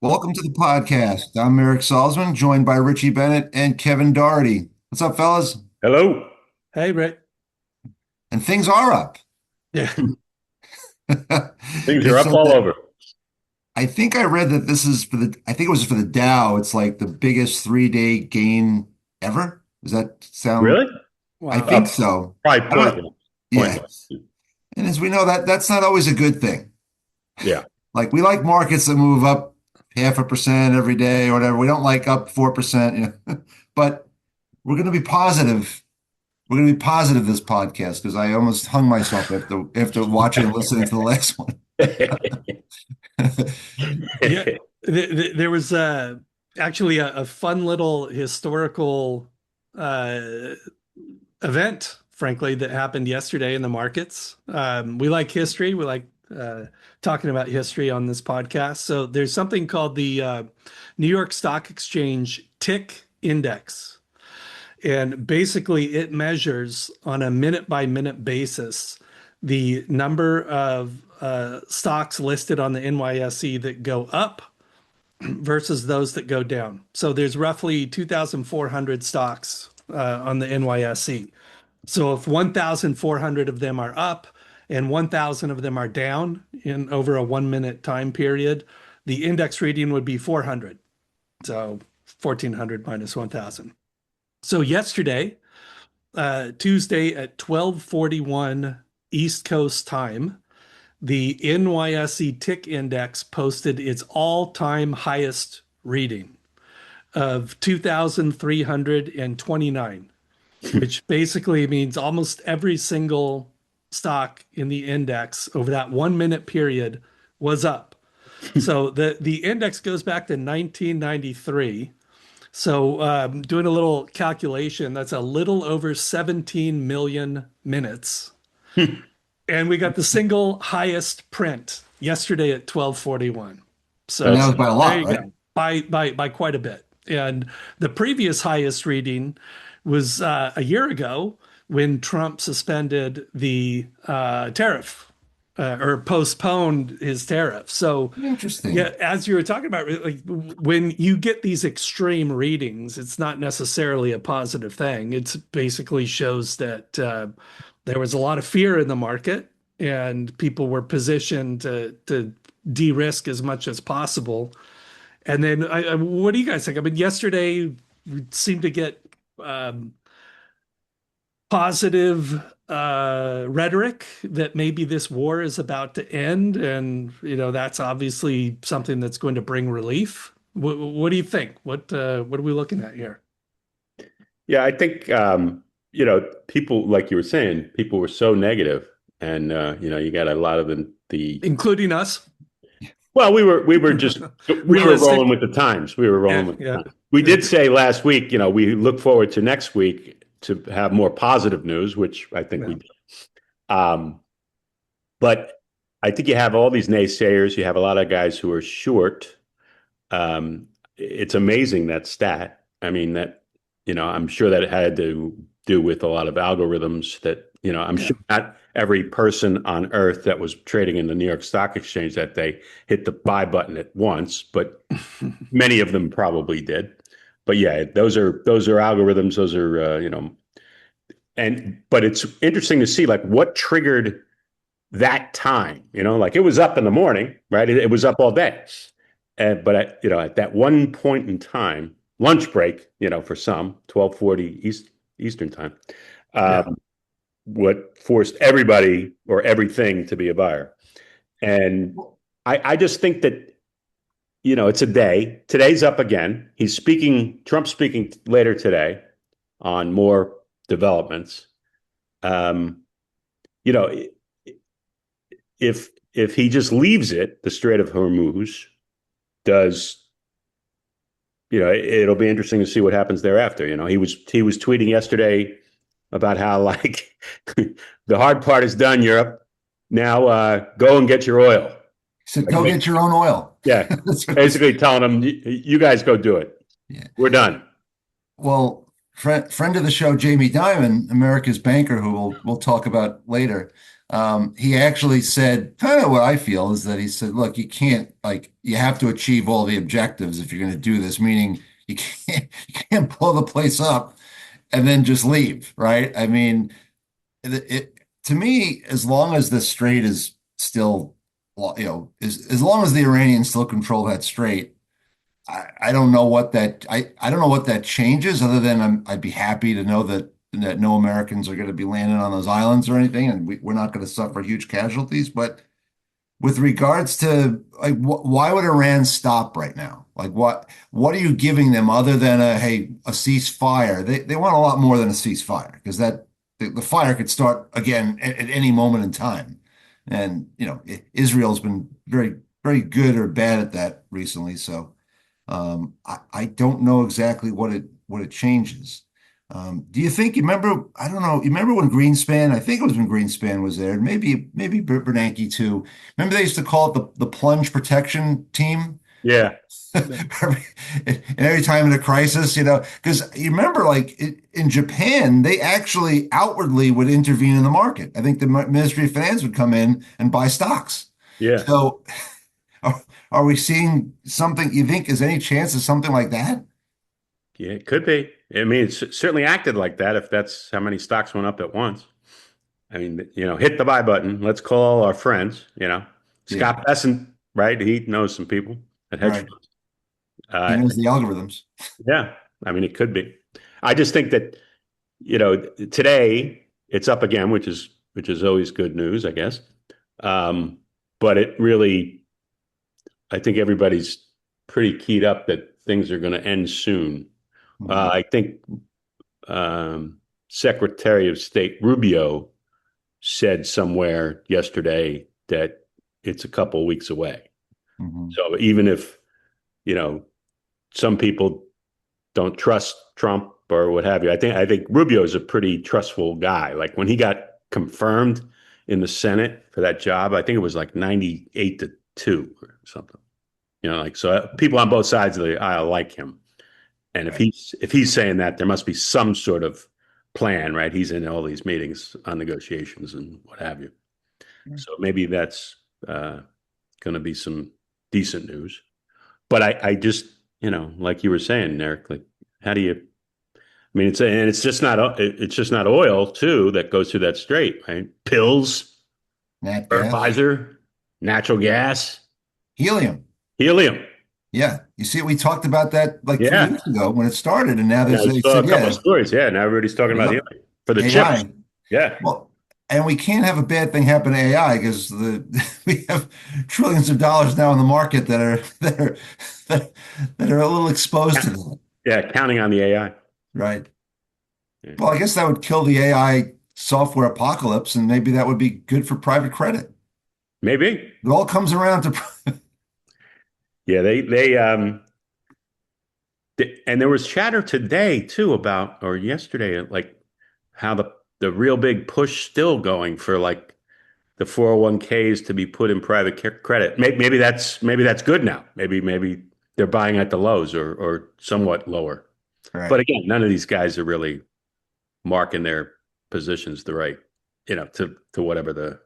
Welcome to the podcast. I'm Eric Salzman, joined by Richie Bennett and Kevin Doherty. What's up, fellas? Hello. Hey, Rick. And things are up. Yeah. Things are It's up so all that over. I think I read that this is I think it was for the Dow. It's like the biggest 3-day gain ever. Does that sound? Really? I Wow. think so. Probably I don't, pointless. yeah. Pointless. And as we know, that's not always a good thing. Yeah. Like we like markets that move up 0.5% every day or whatever. We don't like up 4%, but we're going to be positive. We're going to be positive this podcast because I almost hung myself after watching and listening to the last one. Yeah. There was actually a fun little historical uh, event, frankly, that happened yesterday in the markets. We like history. We like talking about history on this podcast. So there's something called the New York Stock Exchange Tick Index. And basically, it measures on a minute by minute basis the number of stocks listed on the NYSE that go up versus those that go down. So there's roughly 2,400 stocks on the NYSE. So if 1,400 of them are up and 1,000 of them are down in over a 1 minute time period, the index reading would be 400. So 1,400 minus 1,000. So yesterday, Tuesday at 12:41 East Coast time, the NYSE Tick Index posted its all-time highest reading of 2,329, which basically means almost every single stock in the index over that 1 minute period was up. So the index goes back to 1993. So, doing a little calculation, that's a little over 17 million minutes. And we got the single highest print yesterday at 12:41. And that That's was So by a there lot, you right? go. By quite a bit. And the previous highest reading was a year ago when Trump suspended the tariff or postponed his tariff. So yeah, Interesting. as you were talking about, like when you get these extreme readings, it's not necessarily a positive thing. It basically shows that there was a lot of fear in the market, and people were positioned to de-risk as much as possible. And then, what do you guys think? I mean, yesterday we seemed to get um, positive rhetoric that maybe this war is about to end, and that's obviously something that's going to bring relief. What do you think? What are we looking at here? yeah. I think people like you were saying, people were so negative, and you got a lot of the. Including us, Well, we were rolling realistic. with the times. We were rolling Yeah, with the yeah, times. We yeah, did say last week, we look forward to next week to have more positive news, which I think we yeah. did. Um, but I think you have all these naysayers. You have a lot of guys who are short. It's amazing that stat. I mean, I'm sure that it had to do with a lot of algorithms that, I'm Yeah. sure not every person on earth that was trading in the New York Stock Exchange that day hit the buy button at once, but many of them probably did. But yeah, those are algorithms. Those are, but it's interesting to see like what triggered that time, like it was up in the morning, right? It was up all day. But at that one point in time, lunch break, for some, 12:40 Eastern time, Yeah. um, what forced everybody or everything to be a buyer. And I just think that, it's a day. Today's up again. Trump's speaking later today on more developments. Um, you know, if he just leaves it, the Strait of Hormuz, does it'll be interesting to see what happens thereafter. He was tweeting yesterday about how like the hard part is done, Europe. Now go and get your oil. So Like, go get your own oil. yeah, That's what it's- basically telling them you guys go do it. yeah. We're done. Well, friend of the show, Jamie Dimon, America's banker, who we'll talk about later, He actually said kind of what I feel is that he said, look, you can't like you have to achieve all the objectives if you're going to do this, meaning you can't blow the place up and then just leave, right? I mean, to me, as long as the strait is still, as long as the Iranians still control that strait, I don't know what I don't know what that changes other than I'd be happy to know that no Americans are going to be landing on those islands or anything, and we're not going to suffer huge casualties. But with regards to like, why would Iran stop right now? Like, what are you giving them other than a ceasefire? They want a lot more than a ceasefire because the fire could start again at any moment in time. And Israel's been very very good or bad at that recently. So I don't know exactly what it changes. Do you think you remember? I don't know. You remember when Greenspan? I think it was when Greenspan was there. Maybe Bernanke too. Remember they used to call it the plunge protection team. Yeah. And every time in a crisis, because you remember, like in Japan, they actually outwardly would intervene in the market. I think the Ministry of Finance would come in and buy stocks. Yeah. So, are we seeing something? You think is any chance of something like that? Yeah, it could be. I mean, it's certainly acted like that if that's how many stocks went up at once. I mean, hit the buy button. Let's call our friends, Yeah, Scott Bessent, right? He knows some people at hedge right. funds. He Uh, knows the algorithms. yeah, I mean, it could be. I just think that, today it's up again, which is always good news, I guess. Um, but it really, I think everybody's pretty keyed up that things are going to end soon. Mhm. I think um, Secretary of State Rubio said somewhere yesterday that it's a couple of weeks away. Mhm. So even if, you know, some people don't trust Trump or what have you, I think Rubio is a pretty trustful guy. Like when he got confirmed in the Senate for that job, I think it was like 98-2 or something. Like so people on both sides of the aisle like him. And if Right. he's saying that, there must be some sort of plan, right? He's in all these meetings on negotiations and what have you. So maybe that's going to be some decent news. But I just, like you were saying, Eric, like how do you? I mean, it's just not oil too that goes through that strait, right? Pills, Nat gas, fertilizer, natural gas, helium. helium. Yeah, you see, we talked about that like 3 years Yeah, ago when it started, and now and I they saw said, a couple of yeah, stories. Yeah, now everybody's talking about yep, helium for the chips. AI. Yeah, Well, and we can't have a bad thing happen to AI because we have trillions of dollars now in the market that are a little exposed to that, yeah, counting on the AI. right? Yeah. Well, I guess that would kill the AI software apocalypse, and maybe that would be good for private credit. Maybe. It all comes around to, Yeah, and there was chatter today too about, or yesterday, like how the real big push still going for like the 401ks to be put in private credit. Maybe that's good now. Maybe they're buying at the lows or somewhat lower. But right. again, none of these guys are really marking their positions the right, to whatever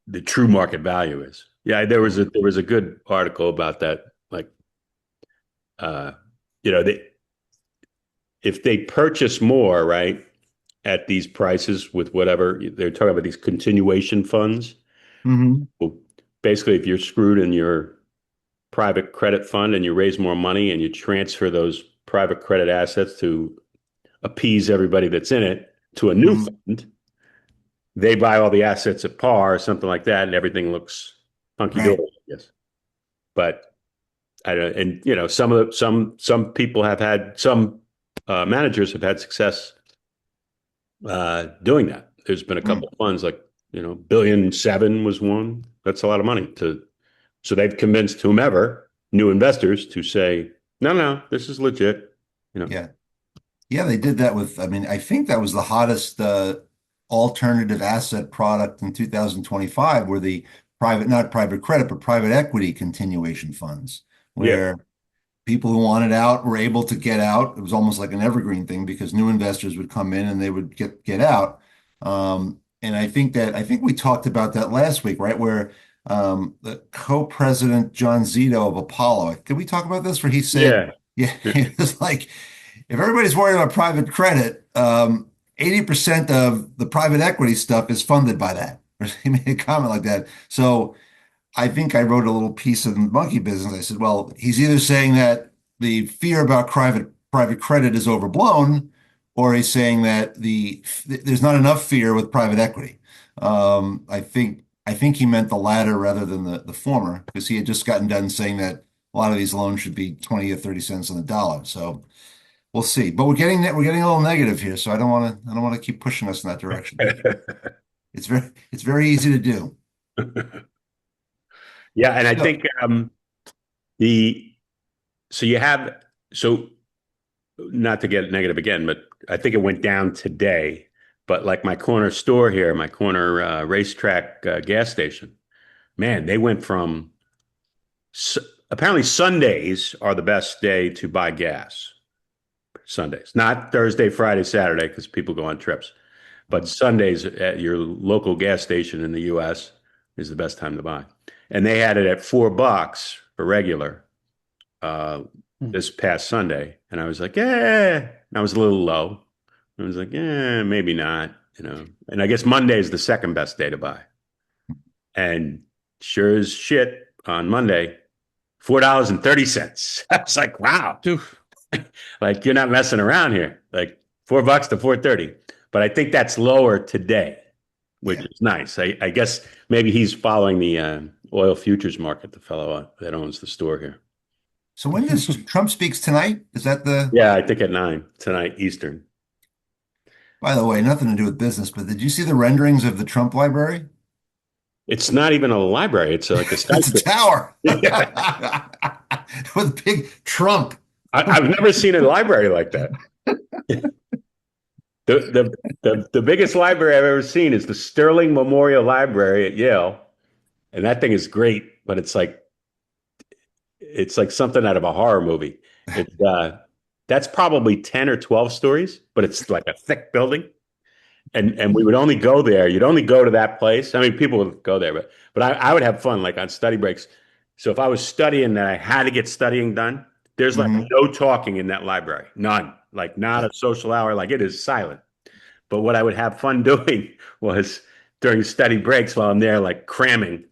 the true market value is. Yeah, there was a good article about that. Like, uh, they if they purchase more, right, at these prices with whatever they're talking about, these continuation funds. Hmm. Well, basically, if you're screwed in your private credit fund and you raise more money and you transfer those private credit assets to appease everybody that's in it to a new Hmm. fund, they buy all the assets at par or something like that, and everything looks hunky Right. dory, I guess. But I don't, and some people have had some managers have had success doing that. There's been a couple Mm. of funds like billion 7 was one. That's a lot of money to. So they've convinced whomever new investors to say, no, no, this is legit. You know, Yeah. Yeah, they did that with, I mean, I think that was the hottest alternative asset product in 2025 were the not private credit, but private equity continuation funds, yeah, where people who wanted out were able to get out. It was almost like an evergreen thing because new investors would come in and they would get out. And I think we talked about that last week, right? Where the co-president John Zito of Apollo, did we talk about this? Where he said, Yeah. yeah, he was like, if everybody's worried about private credit, 80% of the private equity stuff is funded by that. He made a comment like that. So I think I wrote a little piece in Monkey Business. I said, well, he's either saying that the fear about private credit is overblown, or he's saying that there's not enough fear with private equity. I think he meant the latter rather than the former, because he had just gotten done saying that a lot of these loans should be 20 or 30 cents on the dollar. So we'll see. But we're getting a little negative here, so I don't want to keep pushing us in that direction. It's very easy to do. Yeah, and I So, think the so you have so not to get negative again, but I think it went down today. But like my corner store here, my corner racetrack gas station, man, they went from apparently Sundays are the best day to buy gas. Sundays, not Thursday, Friday, Saturday, because people go on trips. But Sundays at your local gas station in the US is the best time to buy. And they had it at $4 for regular uh, this past Sunday. And I was like, and I was a little low. I was like, maybe not, you know. And I guess Monday is the second best day to buy. And sure as shit on Monday, $4.30. I was like, wow. Like you're not messing around here. Like $4 to 4.30. But I think that's lower today, which yeah. is nice. I guess maybe he's following the oil futures market, the fellow that owns the store here. So when does Trump speaks tonight? Is that the, Yeah, I think at 9 tonight Eastern. by the way, nothing to do with business, but did you see the renderings of the Trump library? It's not even a library. It's like a It's a skyscraper. tower Yeah. with big Trump. I've never seen a library like that. The biggest library I've ever seen is the Sterling Memorial Library at Yale, and that thing is great. But it's like something out of a horror movie. It's that's probably 10 or 12 stories, but it's like a thick building. And we would only go there. You'd only go to that place. I mean, people would go there, but I would have fun like on study breaks. So if I was studying that I had to get studying done, there's like Mhm. no talking in that library. None. Like not a social hour. Like it is silent. But what I would have fun doing was during study breaks while I'm there, like cramming,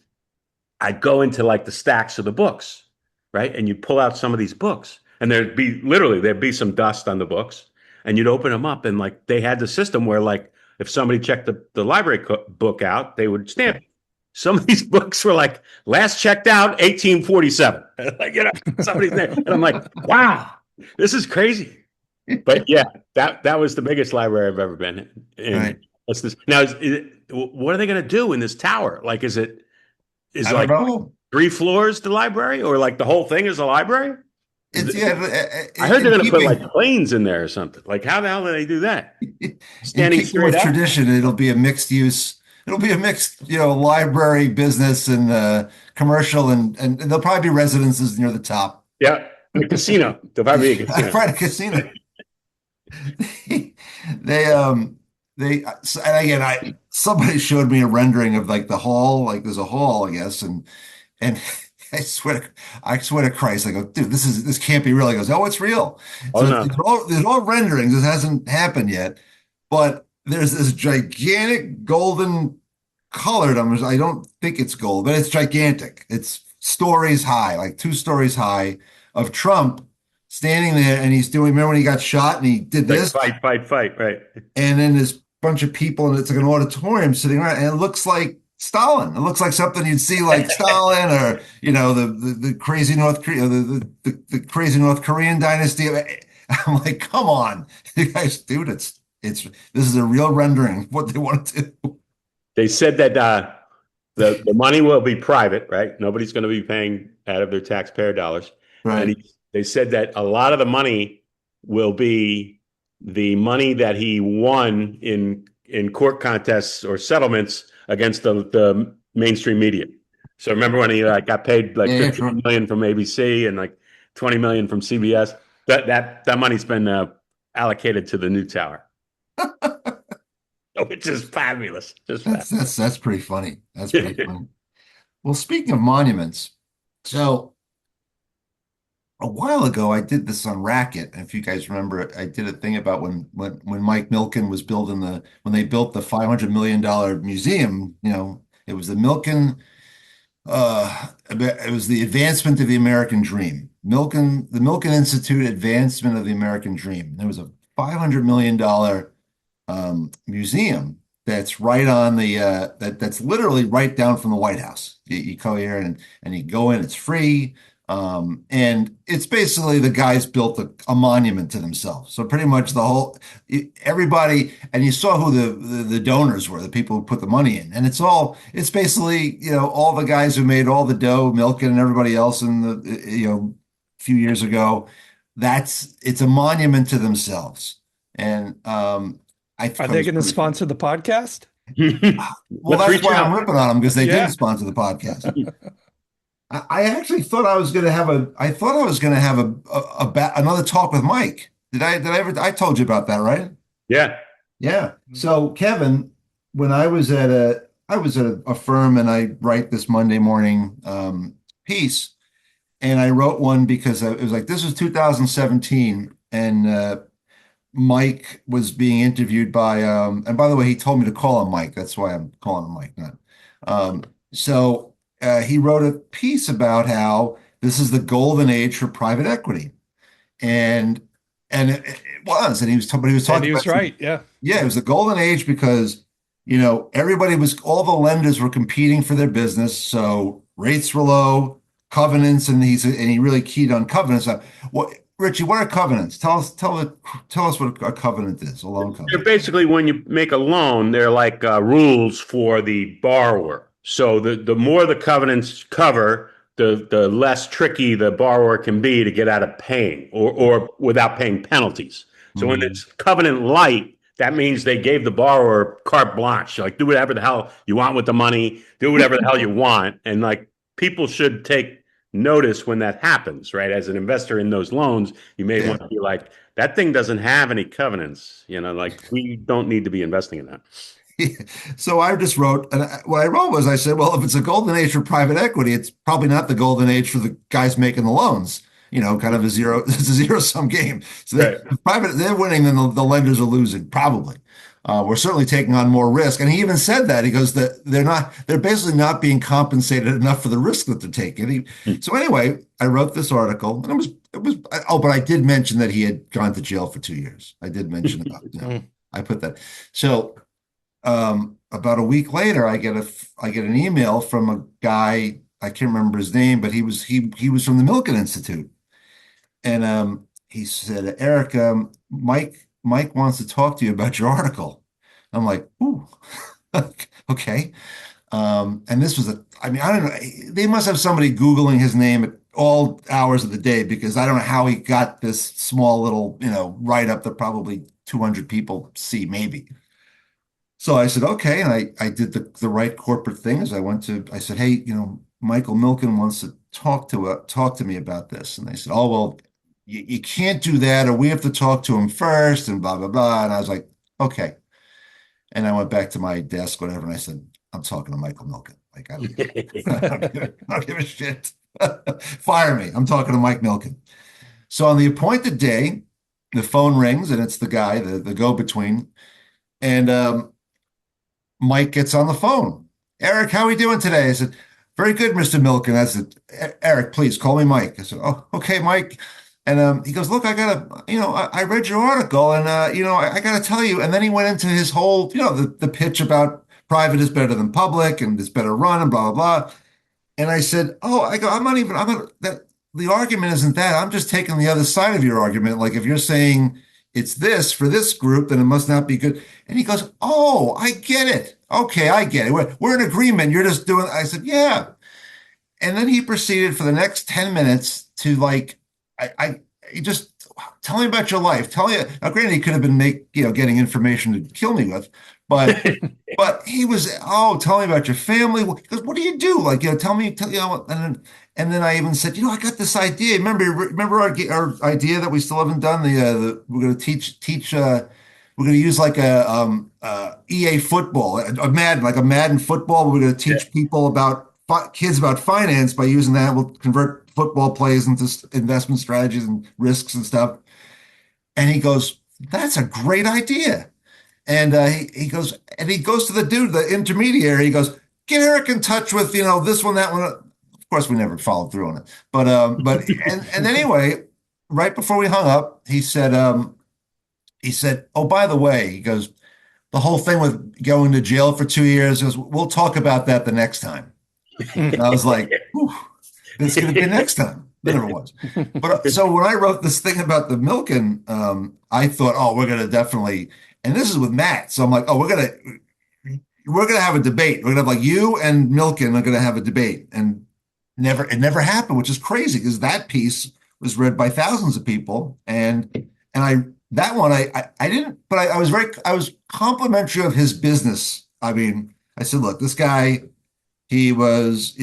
I'd go into like the stacks of the books, right? And you'd pull out some of these books, and there'd be some dust on the books, and you'd open them up, and like they had the system where like if somebody checked the library book out, they would stamp it. Some of these books were like last checked out 1847, like you know somebody's name, and I'm like, wow, this is crazy. But yeah, that was the biggest library I've ever been in. Right. What's this now? What are they going to do in this tower? Like, is I don't like know. 3 floors the library, or like the whole thing is a library? It's yeah, I heard in they're going to put keeping like planes in there or something. Like, how the hell do they do that? in Standing keeping straight with up? tradition, it'll be a mixed use. It'll be a mixed, library, business, and commercial, and there'll probably be residences near the top. Yeah, and a casino. There'll probably be a casino. Right, a casino. They and again, I somebody showed me a rendering of like the hall, like there's a hall, I guess, and I swear to Christ, I go, dude, this can't be real. He goes, oh, it's real. Oh So no. there's all renderings. This hasn't happened yet, but there's this gigantic golden colored. I don't think it's gold, but it's gigantic. It's stories high, like 2 stories high, of Trump standing there, and he's doing. Remember when he got shot and he did Like this, fight, fight, fight, right? and then there's a bunch of people, and it's like an auditorium sitting around, and it looks like Stalin. It looks like something you'd see like Stalin, or the crazy North Korea, the crazy North Korean dynasty. I'm like, come on, you guys, dude, it's this is a real rendering of what they want to do. They said that the money will be private, right? Nobody's going to be paying out of their taxpayer dollars. And Right. they said that a lot of the money will be the money that he won in court contests or settlements against the mainstream media. So remember when he got paid like Yeah, 15 sure. million from ABC and like 20 million from CBS? That money's been allocated to the new tower. which is fabulous. Just That's pretty funny. That's pretty fabulous. funny. Well, speaking of monuments, so a while ago I did this on Racket. If you guys remember, I did a thing about when Mike Milken was building when they built the $500 million museum. It was the Milken. It was the advancement of the American dream. The Milken Institute advancement of the American dream. There was a $500 million museum that's right on that's literally right down from the White House. You go here and you go in, it's free. And it's basically the guys built a monument to themselves. So pretty much everybody, and you saw who the donors were, the people who put the money in. And it's basically, all the guys who made all the dough, Milken and everybody else a few years ago. It's a monument to themselves. And I Are thought it they was going to pretty cool. sponsor the podcast? Well, Let's that's reach why I'm out. ripping on them because they Yeah. didn't sponsor the podcast. I actually thought I was going to have another talk with Mike. I told you about that, right? Yeah. Yeah. So Kevin, when I was at a firm and I write this Monday morning piece, and I wrote one because it was like this was 2017, and Mike was being interviewed and by the way, he told me to call him Mike. That's why I'm calling him Mike, not. So he wrote a piece about how this is the golden age for private equity, and it was, and he was And talking he about was right. Yeah. yeah, it was the golden age because all the lenders were competing for their business, so rates were low, covenants, and he really keyed on covenants. Richie, what are covenants? Tell us what a covenant is, a loan They're covenant. basically when you make a loan, they're like rules for the borrower. So the more the covenants cover, the less tricky the borrower can be to get out of paying or without paying penalties. So when Mhm. it's covenant light, that means they gave the borrower carte blanche, like do whatever the hell you want with the money, do whatever the hell you want, and like people should take notice when that happens, right? As an investor in those loans, you may Yeah. want to be like, that thing doesn't have any covenants, like we don't need to be investing in that. So I just wrote, and what I wrote was I said, well, if it's a golden age for private equity, it's probably not the golden age for the guys making the loans. Kind of it's a zero sum game. So Right. they're winning, then the lenders are losing, probably. We're certainly taking on more risk. And he even said that. He goes that they're basically not being compensated enough for the risk that they're taking. So anyway, I wrote this article and but I did mention that he had gone to jail for 2 years. I did mention about, Mm. I put that. So about a week later, I get an email from a guy. I can't remember his name, but he was from the Milken Institute, and he said, "Eric, Mike wants to talk to you about your article." I'm like, "Ooh, okay." And this was I mean, I don't know. They must have somebody Googling his name at all hours of the day because I don't know how he got this small little, write up that probably 200 people see, maybe. So I said, okay. And I did the right corporate things. I said, hey, Michael Milken wants to talk to me about this. And they said, oh, well, you can't do that, or we have to talk to him first and blah, blah, blah. And I was like, okay. And I went back to my desk, whatever. And I said, I'm talking to Michael Milken. Like, I don't give a shit. Fire me. I'm talking to Mike Milken. So on the appointed day, the phone rings and it's the guy, the go-between. And Mike gets on the phone. Eric, how are we doing today? I said, very good, Mr. Milken. I said, Eric, please call me Mike. I said, oh, okay, Mike. And he goes, look, I read your article and, I got to tell you. And then he went into his whole, the pitch about private is better than public and it's better run and blah, blah, blah. And I said, oh, I'm not, the argument isn't that. I'm just taking the other side of your argument. Like if you're saying it's this for this group, then it must not be good. And he goes, oh, I get it. Okay, I get it. We're in agreement. You're just doing, I said, yeah. And then he proceeded for the next 10 minutes to like, he just tell me about your life. Tell me, now granted, he could have been getting information to kill me with, but he was, oh, tell me about your family. He goes, what do you do? Like, tell me, and then I even said, I got this idea. Remember our idea that we still haven't done we're going to teach we're going to use like a EA football, a Madden, like a Madden football. We're going to Yeah. teach people about kids about finance by using that. We'll convert football plays into investment strategies and risks and stuff. And he goes, "That's a great idea." And he goes to the dude, the intermediary. He goes, "Get Eric in touch with this one, that one." Of course, we never followed through on it. And anyway, right before we hung up, he said, "Oh, by the way," he goes, "the whole thing with going to jail for 2 years," he goes, "we'll talk about that the next time." And I was like, "Whew, it's going to be next time." But never was. But so when I wrote this thing about the milking, I thought, "Oh, we're going to definitely," and this is with Matt. So I'm like, "Oh, we're gonna have a debate. We're gonna have like you and Milken are gonna have a debate." And it never happened, which is crazy because that piece was read by thousands of people. And I that one I didn't, but I was complimentary of his business. I mean, I said, "Look, this guy, he was,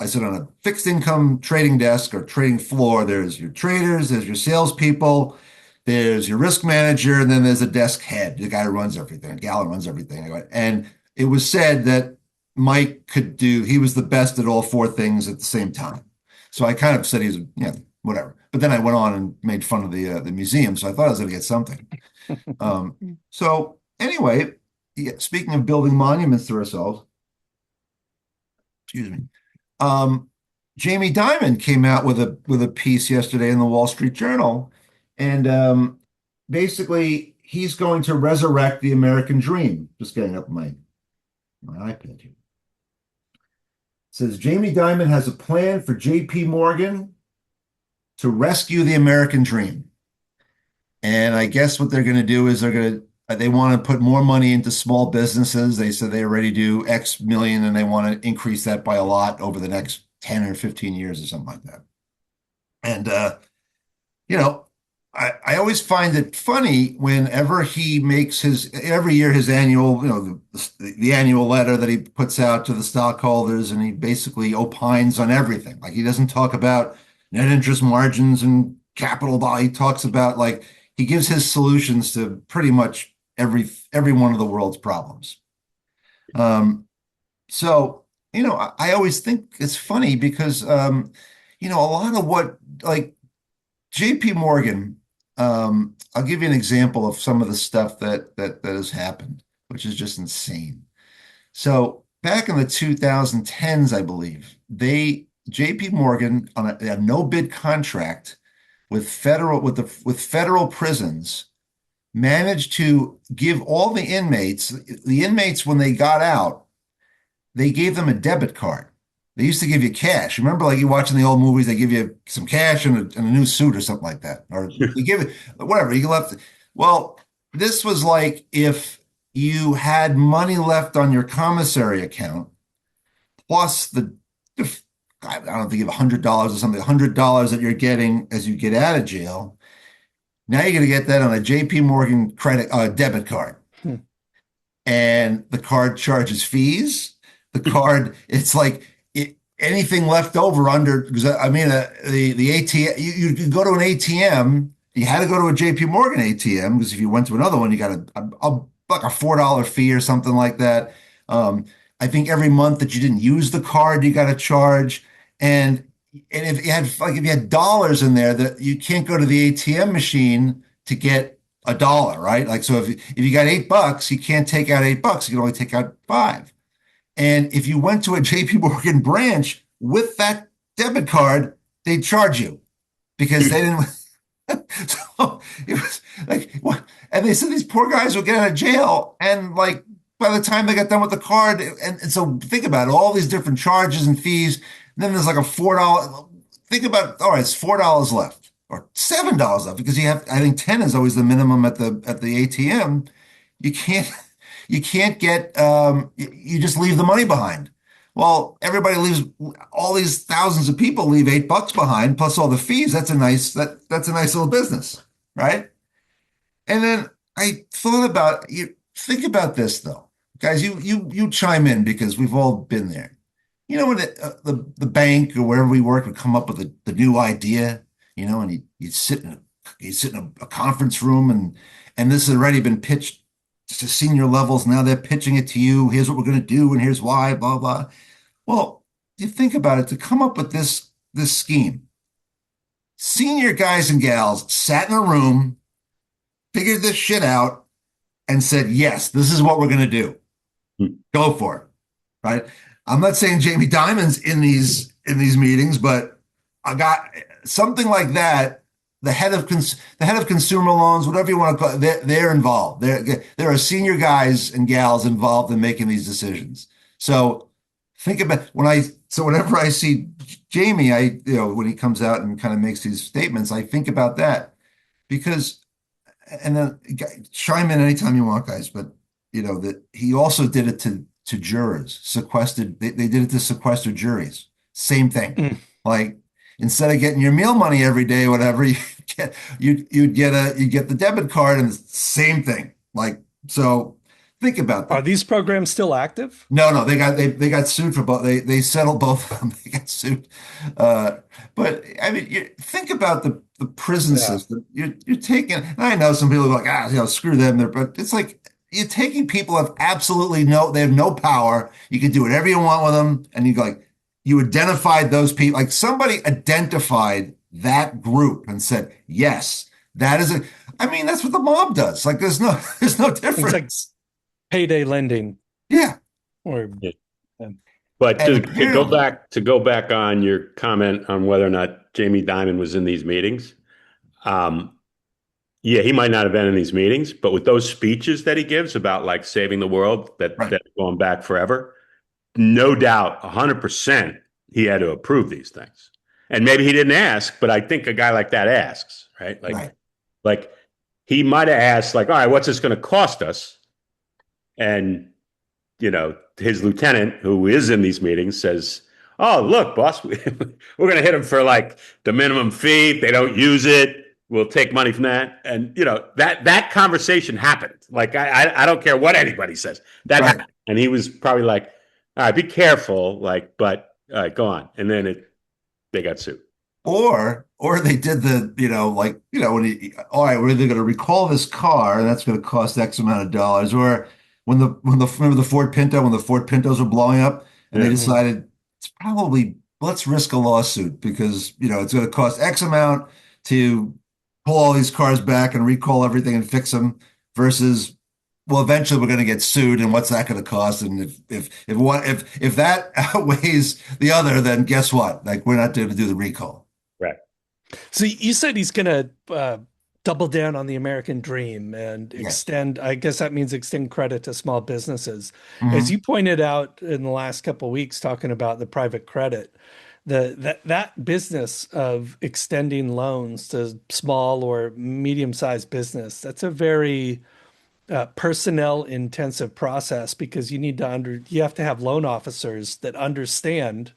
I said on a fixed income trading desk or trading floor, there's your traders, there's your salespeople, there's your risk manager, and then there's a desk head, the guy who runs everything, the gal who runs everything." And it was said that he was the best at all four things at the same time. So I kind of said he's, whatever. But then I went on and made fun of the museum. So I thought I was going to get something. So anyway, yeah, speaking of building monuments to ourselves, excuse me. Um, Jamie Dimon came out with a piece yesterday in the Wall Street Journal, and basically he's going to resurrect the American dream. Just getting up my iPad here. It says Jamie Dimon has a plan for J.P. Morgan to rescue the American dream, and I guess what they're going to do is they want to put more money into small businesses. They said they already do X million and they want to increase that by a lot over the next 10 or 15 years or something like that. And, you know, I always find it funny whenever he makes every year his annual, the annual letter that he puts out to the stockholders, and he basically opines on everything. Like he doesn't talk about net interest margins and capital. He talks about like, he gives his solutions to pretty much every one of the world's problems. So I always think it's funny because a lot of what like J.P. Morgan. I'll give you an example of some of the stuff that has happened, which is just insane. So back in the 2010s, I believe J.P. Morgan on a no bid contract with federal prisons managed to give all the inmates when they got out, they gave them a debit card. They used to give you cash. Remember, like you watching the old movies, they give you some cash and a new suit or something like that, or you give it whatever you left. Well, this was like if you had money left on your commissary account plus I don't think you have $100 or something, $100 that you're getting as you get out of jail. Now you're going to get that on a JP Morgan debit card. And the card charges fees. The card, it's like anything left over under, because I mean, the ATM, you go to an ATM, you had to go to a JP Morgan ATM because if you went to another one, you got like a $4 fee or something like that. I think every month that you didn't use the card, you got to charge. And if you had dollars in there, that you can't go to the ATM machine to get a dollar, right? Like so, if you got $8, you can't take out $8. You can only take out 5. And if you went to a JP Morgan branch with that debit card, they'd charge you because they didn't. So it was like, what? And they said these poor guys would get out of jail. And like, by the time they got done with the card, and so think about it, all these different charges and fees. And then there's like a $4. Think about, all right, it's $4 left or $7 left because I think 10 is always the minimum at the ATM. You can't get, you just leave the money behind. Well, everybody leaves, all these thousands of people leave $8 behind plus all the fees. That's a nice little business, right? And then I thought about you. Think about this though, guys. You chime in because we've all been there. When the bank or wherever we work would come up with the new idea, and you'd sit in a you sit in a conference room and this has already been pitched to senior levels. Now they're pitching it to you. Here's what we're going to do, and here's why, blah, blah. Well, you think about it, to come up with this scheme, senior guys and gals sat in a room, figured this shit out, and said, yes, this is what we're going to do. Go for it. Right. I'm not saying Jamie Dimon's in these meetings, but I got something like that. The head of consumer loans, whatever you want to call it, they're involved. There are senior guys and gals involved in making these decisions. So think about whenever I see Jamie, when he comes out and kind of makes these statements, I think about that because, and then chime in anytime you want, guys, but that he also did it to jurors, sequestered. They did it to sequester juries. Same thing. Like, instead of getting your meal money every day, whatever, you'd get the debit card, and the same thing. Like, so think about that. Are these programs still active? No, they got sued for both. They settled both of them. They got sued. But I mean, think about the prison system. You're taking. And I know some people are like, screw them. But it's like you're taking people who have absolutely they have no power. You can do whatever you want with them, and you identified those people. Like, somebody identified that group and said, yes, that is I mean, that's what the mob does. Like, there's no difference. It's like payday lending. Yeah. But to go back on your comment on whether or not Jamie Dimon was in these meetings, yeah, he might not have been in these meetings, but with those speeches that he gives about like saving the world that are going back forever, no doubt, 100%, he had to approve these things. And maybe he didn't ask, but I think a guy like that asks, right? Like he might have asked, like, all right, what's this going to cost us? And his lieutenant, who is in these meetings, says, oh, look, boss, we're going to hit them for like the minimum fee. If they don't use it, we'll take money from that. And, that conversation happened. Like, I don't care what anybody says. That happened. And he was probably like, all right, be careful. Like, but all right, go on. And then they got sued. Or they did all right, we're either going to recall this car, and that's going to cost X amount of dollars, or remember the Ford Pinto, when the Ford Pintos were blowing up, and they decided let's risk a lawsuit because it's going to cost X amount to pull all these cars back and recall everything and fix them, versus, well, eventually we're going to get sued, and what's that going to cost? And if that outweighs the other, then guess what? Like, we're not going to do the recall. Right. So you said he's going to double down on the American dream and extend, I guess that means extend credit to small businesses. Mm-hmm. As you pointed out in the last couple of weeks, talking about the private credit, that business of extending loans to small or medium-sized business, that's a very personnel intensive process, because you have to have loan officers that understand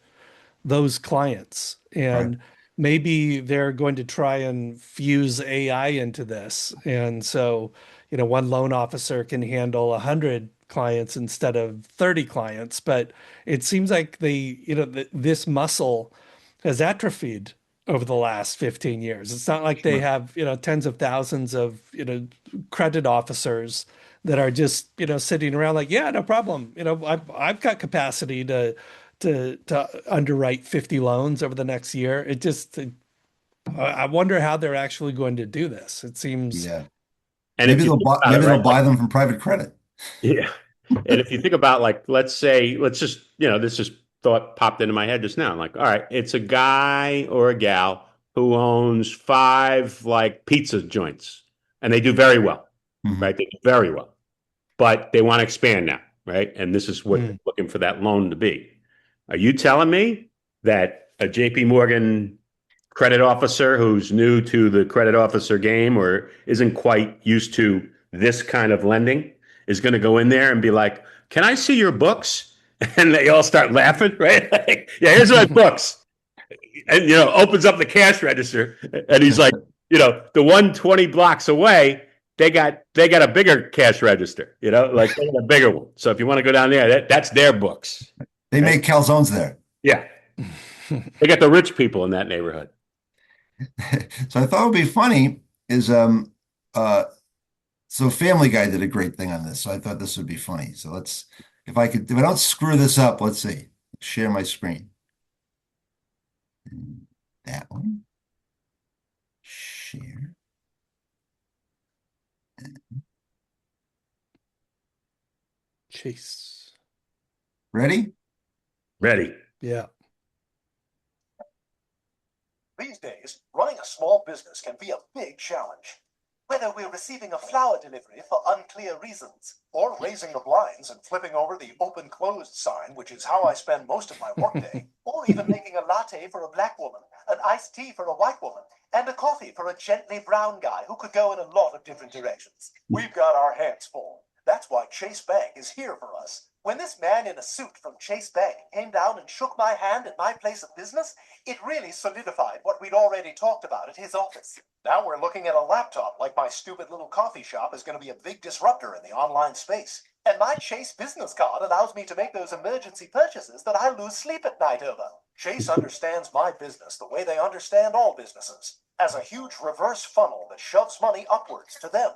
those clients. And maybe they're going to try and fuse AI into this. And so, one loan officer can handle 100 clients instead of 30 clients. But it seems like this muscle has atrophied over the last 15 years. It's not like they have, tens of thousands of, credit officers that are just, sitting around like, yeah, no problem. I've got capacity to underwrite 50 loans over the next year. I wonder how they're actually going to do this. It seems. Yeah. And maybe they'll buy them from private credit. Yeah. And if you think about, like, let's just, this just thought popped into my head just now. I'm like, all right, it's a guy or a gal who owns 5 like pizza joints, and they do very well, right? They do very well, but they want to expand now, right? And this is what they're looking for that loan to be. Are you telling me that a JP Morgan credit officer who's new to the credit officer game or isn't quite used to this kind of lending is going to go in there and be like, can I see your books? And they all start laughing, right? Like, yeah, here's my books. And, opens up the cash register, and he's like, the 120 blocks away, they got a bigger cash register, like they got a bigger one. So if you want to go down there, that's their books. They make calzones there. Yeah. They got the rich people in that neighborhood. So I thought it would be funny is uh so Family Guy did a great thing on this, so I thought this would be funny. So if I don't screw this up, let's see. Share my screen. That one. Share. Chase. Ready? Ready. Yeah. These days, running a small business can be a big challenge. Whether we're receiving a flower delivery for unclear reasons, or raising the blinds and flipping over the open-closed sign, which is how I spend most of my workday, or even making a latte for a black woman, an iced tea for a white woman, and a coffee for a gently brown guy who could go in a lot of different directions. We've got our hands full. That's why Chase Bank is here for us. When this man in a suit from Chase Bank came down and shook my hand at my place of business, it really solidified what we'd already talked about at his office. Now we're looking at a laptop like my stupid little coffee shop is going to be a big disruptor in the online space. And my Chase business card allows me to make those emergency purchases that I lose sleep at night over. Chase understands my business the way they understand all businesses, as a huge reverse funnel that shoves money upwards to them.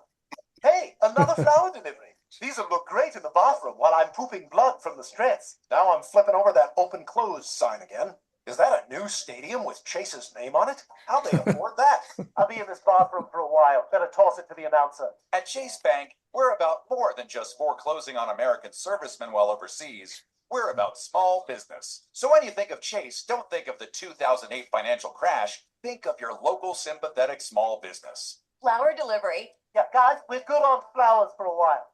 Hey, another flower delivery. These will look great in the bathroom while I'm pooping blood from the stress. Now I'm flipping over that open-closed sign again. Is that a new stadium with Chase's name on it? How'd they afford that? I'll be in this bathroom for a while. Better toss it to the announcer. At Chase Bank, we're about more than just foreclosing on American servicemen while overseas. We're about small business. So when you think of Chase, don't think of the 2008 financial crash. Think of your local sympathetic small business. Flower delivery. Yeah, guys, we're good on flowers for a while.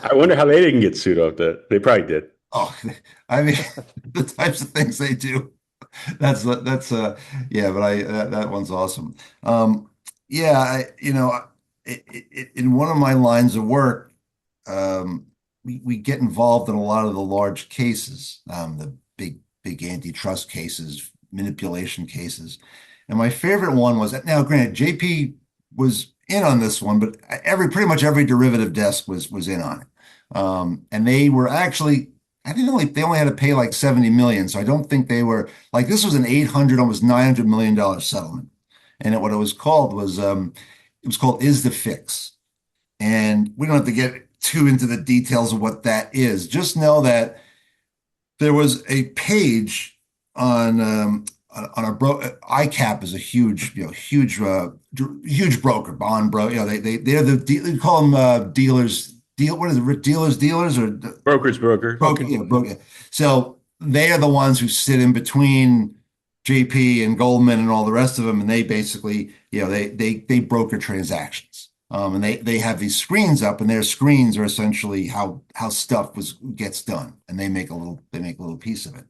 I wonder how they didn't get sued off that. They probably did. Oh, I mean, the types of things they do. Yeah, but that one's awesome. Yeah, in one of my lines of work, we get involved in a lot of the large cases, the big antitrust cases, manipulation cases. And my favorite one was, now granted, JP was in on this one, but pretty much every derivative desk was in on it. And they were actually, I think they only had to pay like 70 million. So I don't think they were like, this was an 800, almost $900 million settlement. And what it was called was, it was called Is the Fix. And we don't have to get too into the details of what that is. Just know that there was a page on ICAP is a huge broker, bond broker. They call them dealers. What is it? Dealers or Broker. broker. So they are the ones who sit in between JP and Goldman and all the rest of them, and they basically, they broker transactions. And they have these screens up, and their screens are essentially how stuff gets done, and they make a little piece of it.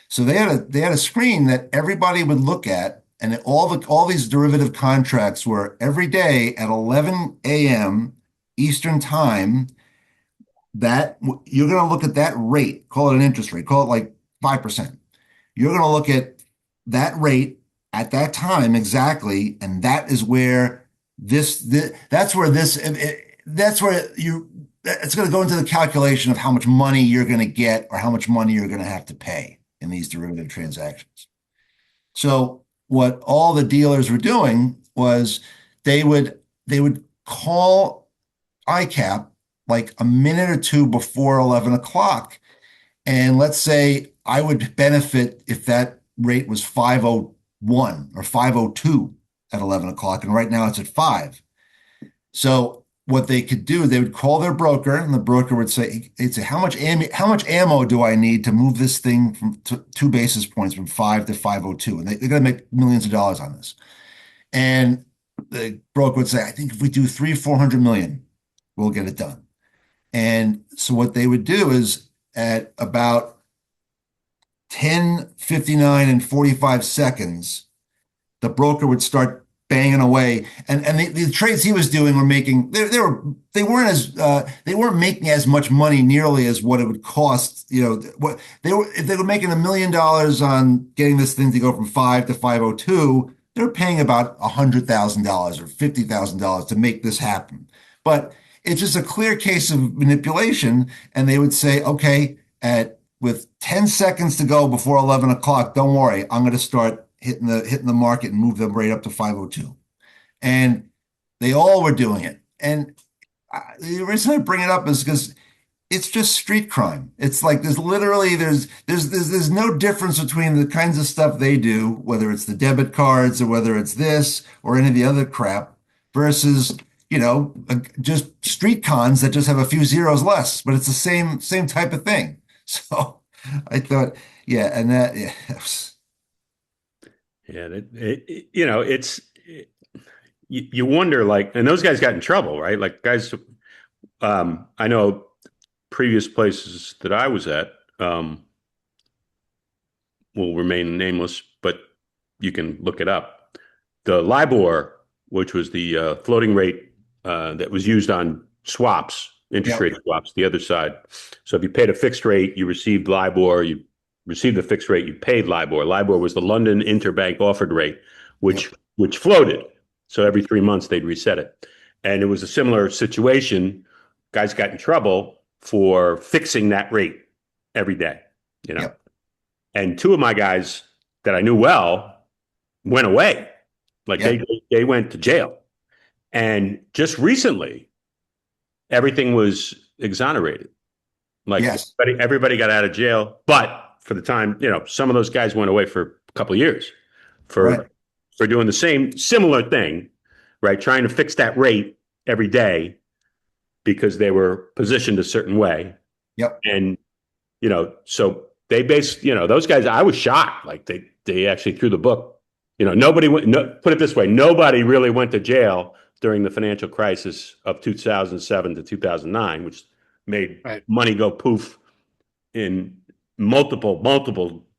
So they had a screen that everybody would look at, and all these derivative contracts were every day at 11 a.m. Eastern time. That you're going to look at that rate, call it an interest rate, call it like 5%. You're going to look at that rate at that time exactly, and that is where it's going to go into the calculation of how much money you're going to get or how much money you're going to have to pay in these derivative transactions. So what all the dealers were doing was they would call ICAP like a minute or two before 11 o'clock. And let's say I would benefit if that rate was 501 or 502 at 11 o'clock. And right now it's at 5. So what they could do, they would call their broker, and the broker would say, how much ammo do I need to move this thing from 2 basis points from 5 to 502? And they're going to make millions of dollars on this. And the broker would say, I think if we do 300-400 million, we'll get it done. And so what they would do is at about 10:59 and 45 seconds, the broker would start banging away, and the trades he was doing were making they weren't making as much money nearly as what it would cost. What if they were making $1 million on getting this thing to go from 5 to 502, they're paying about $100,000 or $50,000 to make this happen. But it's just a clear case of manipulation, and they would say, okay, with 10 seconds to go before 11 o'clock, don't worry, I'm going to start hitting the market and moved them right up to 502. And they all were doing it. And the reason I bring it up is because it's just street crime. It's like there's no difference between the kinds of stuff they do, whether it's the debit cards or whether it's this or any of the other crap, versus just street cons that just have a few zeros less, but it's the same type of thing. So I thought, yeah, and that yeah, Yeah, it's you wonder, like, and those guys got in trouble, right? Like guys, I know previous places that I was at will remain nameless, but you can look it up. The LIBOR, which was the floating rate that was used on swaps, interest yep, rate swaps, the other side. So if you paid a fixed rate, you received LIBOR. You received the fixed rate, you paid LIBOR. LIBOR was the London Interbank Offered Rate, yep, which floated. So every 3 months they'd reset it, and it was a similar situation. Guys got in trouble for fixing that rate every day, you know. yep, And two of my guys that I knew well went away. Like yep, they went to jail. And just recently, everything was exonerated. Like yes, everybody got out of jail, but for the time, some of those guys went away for a couple of years right, for doing the same similar thing, right? Trying to fix that rate every day because they were positioned a certain way. yep, And so they those guys, I was shocked. Like they actually threw the book. Nobody went. No, put it this way: nobody really went to jail during the financial crisis of 2007 to 2009, which made Right. money go poof in multiple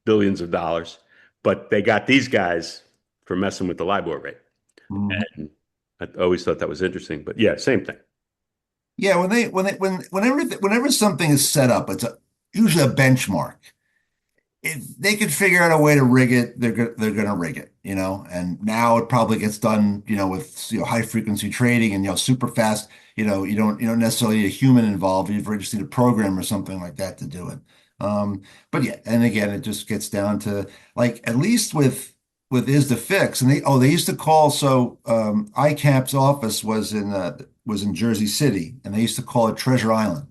billions of dollars. But they got these guys for messing with the LIBOR rate, mhm. and I always thought that was interesting. But yeah, same thing. Yeah. Whenever something is set up, it's usually a benchmark. If they could figure out a way to rig it, they're gonna rig it, And now it probably gets done, with high frequency trading and super fast. You don't necessarily need a human involved. You just need a program or something like that to do it. But yeah, and again, it just gets down to like at least with is the fix, and they used to call ICAP's office was in Jersey City, and they used to call it Treasure Island.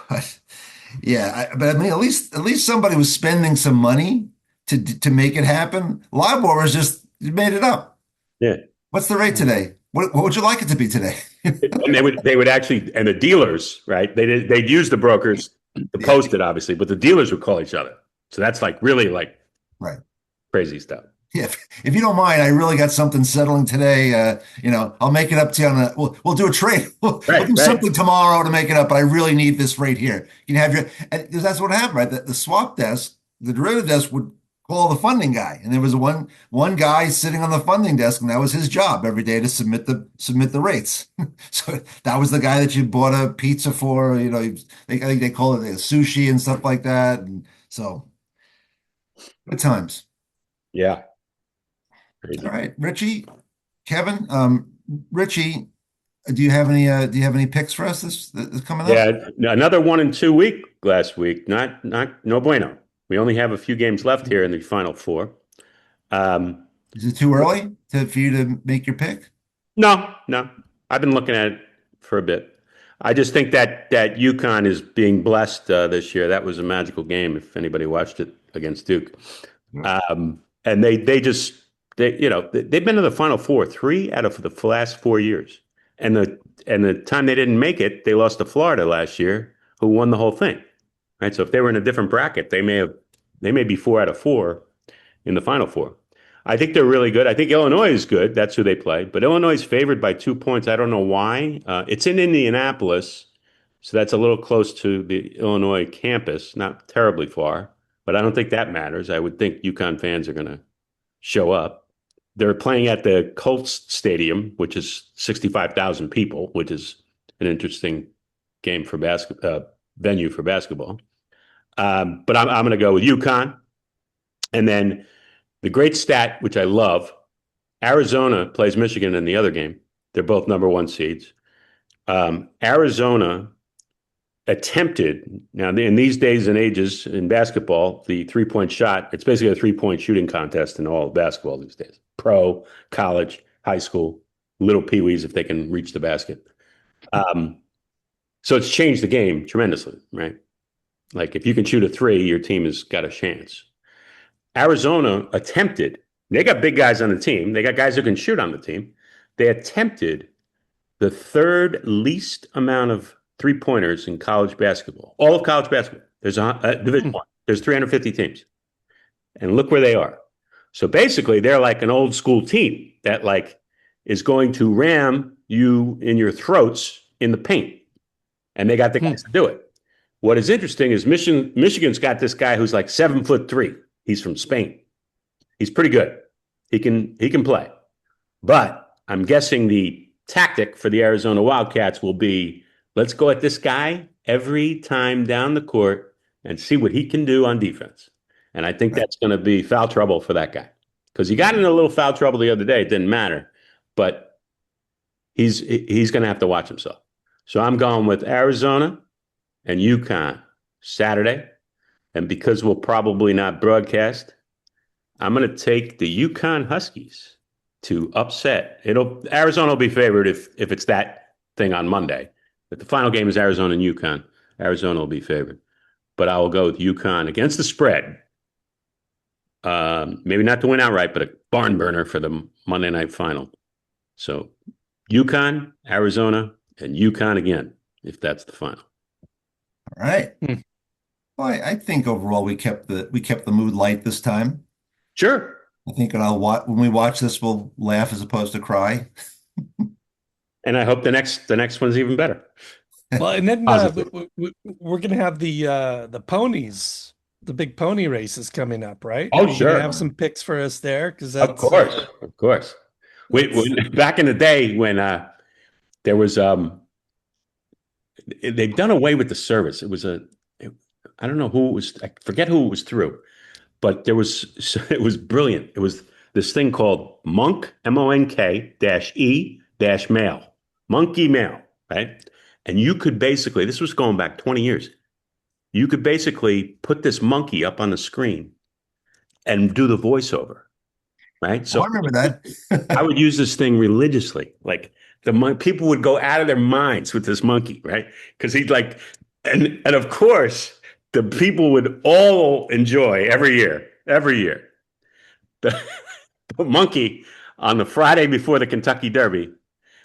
But yeah, but I mean, at least somebody was spending some money to make it happen. LIBOR was just you made it up. Yeah. What's the rate today? What would you like it to be today? And they would actually, and the dealers, right? They'd use the brokers to Yeah, post it, obviously, but the dealers would call each other. So that's like really like right. crazy stuff. Yeah, if you don't mind, I really got something settling today. I'll make it up to you on we'll do a trade. We'll Right, do right. something tomorrow to make it up, but I really need this rate here. You can have and 'cause that's what happened, right? The swap desk, the derivative desk would call the funding guy, and there was one guy sitting on the funding desk, and that was his job every day to submit the rates. So that was the guy that you bought a pizza for. I think they call it sushi and stuff like that. And so good times. Yeah, All crazy. right, Richie, Kevin, Richie, do you have any picks for us this coming up? Yeah, another 1 and 2 week last week. Not no bueno. We only have a few games left here in the final four. Um, Is it too early for you to make your pick? no, no. I've been looking at it for a bit. I just think that UConn is being blessed this year. That was a magical game. If anybody watched it against Duke, and they've been to the Final Four 3 out of the last 4 years, and the time they didn't make it, they lost to Florida last year, who won the whole thing. Right. So if they were in a different bracket, they may be 4 out of 4 in the Final Four. I think they're really good. I think Illinois is good. That's who they play. But Illinois is favored by 2 points. I don't know why. It's in Indianapolis, so that's a little close to the Illinois campus, not terribly far. But I don't think that matters. I would think UConn fans are going to show up. They're playing at the Colts Stadium, which is 65,000 people, which is an interesting game for venue for basketball. But I'm going to go with UConn. And then the great stat, which I love, Arizona plays Michigan in the other game. They're both number 1 seeds. Arizona attempted, now in these days and ages in basketball, the 3-point shot, it's basically a 3-point shooting contest in all of basketball these days. Pro, college, high school, little peewees if they can reach the basket. So it's changed the game tremendously, right? Like if you can shoot a three, your team has got a chance. Arizona attempted, they got big guys on the team. They got guys who can shoot on the team. They attempted the third least amount of 3-pointers in college basketball, all of college basketball. There's a Division One. There's 350 teams, and look where they are. So basically, they're like an old school team that like is going to ram you in your throats in the paint, and they got the guys to do it. What is interesting is Michigan's got this guy who's like 7'3". He's from Spain. He's pretty good. He can play, but I'm guessing the tactic for the Arizona Wildcats will be, let's go at this guy every time down the court and see what he can do on defense. And I think that's going to be foul trouble for that guy, because he got in a little foul trouble the other day. It didn't matter, but he's going to have to watch himself. So I'm going with Arizona and UConn Saturday. And because we'll probably not broadcast, I'm going to take the UConn Huskies to upset. Arizona will be favored if it's that thing on Monday. If the final game is Arizona and UConn, Arizona will be favored. But I will go with UConn against the spread. Maybe not to win outright, but a barn burner for the Monday night final. So UConn, Arizona, and UConn again, if that's the final. All right. Well, I think overall we kept the mood light this time. Sure. I think when we watch this, we'll laugh as opposed to cry. And I hope the next one's even better. Well, and then we're gonna have the ponies, the big pony races coming up, right? Oh, You're sure. gonna have some picks for us there, because that's Of course. Back in the day when there was they've done away with the service. It was I don't know who it was. I forget who it was through, but it was brilliant. It was this thing called Monk, MONK-E-mail, Monkey Mail, right? And you could basically, this was going back 20 years. You could basically put this monkey up on the screen and do the voiceover, right? So I remember that. I would use this thing religiously. Like people would go out of their minds with this monkey, right? Because he'd like, and of course, the people would all enjoy every year. The monkey on the Friday before the Kentucky Derby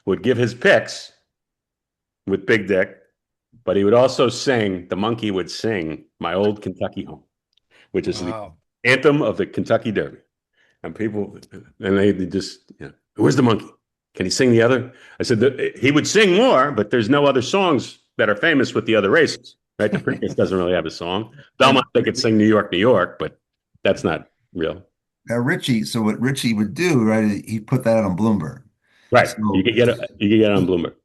would give his picks with Big Dick, but he would also sing, the monkey would sing My Old Kentucky Home, which is the anthem of the Kentucky Derby. And they just, where's the monkey? Can he sing the other? I said, he would sing more, but there's no other songs that are famous with the other races, right? The Princess doesn't really have a song. Belmont, they could sing New York, New York, but that's not real. Now, so what Richie would do, right, he put that on Bloomberg. Right. So, you could get it on Bloomberg.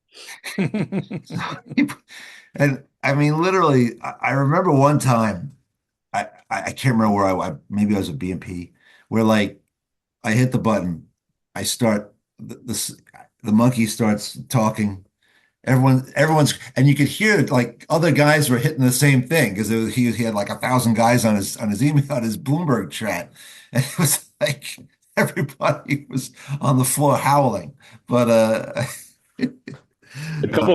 And I mean, literally, I remember one time, I can't remember where maybe I was at BNP, where like I hit the button, I start the monkey starts talking. Everyone's, and you could hear like other guys were hitting the same thing because he had like 1,000 guys on his email, on his Bloomberg chat, and it was like everybody was on the floor howling. But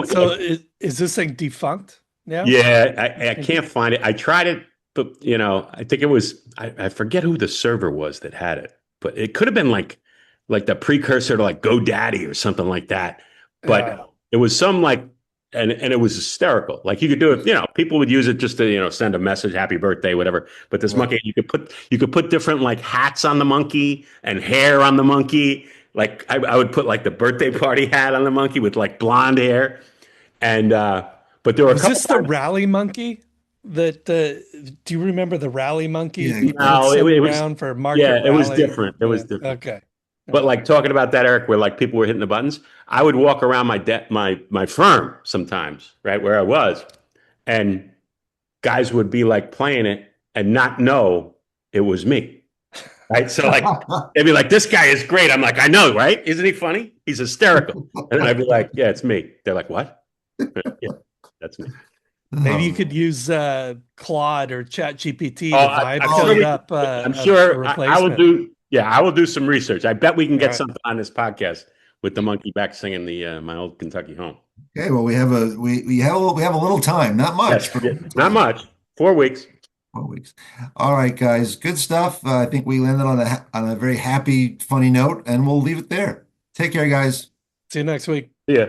so is this thing defunct now? Yeah, I can't find it. I tried it, but I think it was I forget who the server was that had it, but it could have been like the precursor to like GoDaddy or something like that. But it was some like, and it was hysterical. Like you could do it, people would use it just to, send a message, happy birthday, whatever. But this monkey, you could put different like hats on the monkey and hair on the monkey. Like I would put like the birthday party hat on the monkey with like blonde hair. And, but there were Was this the rally monkey? Do you remember the rally monkey? Yeah. No, it was around for market. Yeah, it was rally. different. It was different. Okay. But like talking about that, Eric, where like people were hitting the buttons, I would walk around my firm sometimes, right where I was, and guys would be like playing it and not know it was me, right? So like they'd be like, "This guy is great." I'm like, "I know, right? Isn't he funny? He's hysterical." And I'd be like, "Yeah, it's me." They're like, "What?" Yeah, that's me. Maybe you could use Claude or ChatGPT Oh, to vibe I'm code sure. up I'm a sure I will replacement. do. Yeah, I will do some research. I bet we can All get right. something on this podcast with the monkey back singing the my old Kentucky home. Okay, well, we have a little time, not Yes, much, but a yeah, little not time. much. 4 weeks. 4 weeks. All right, guys, good stuff. I think we landed on a very happy, funny note, and we'll leave it there. Take care, guys. See you next week. Yeah.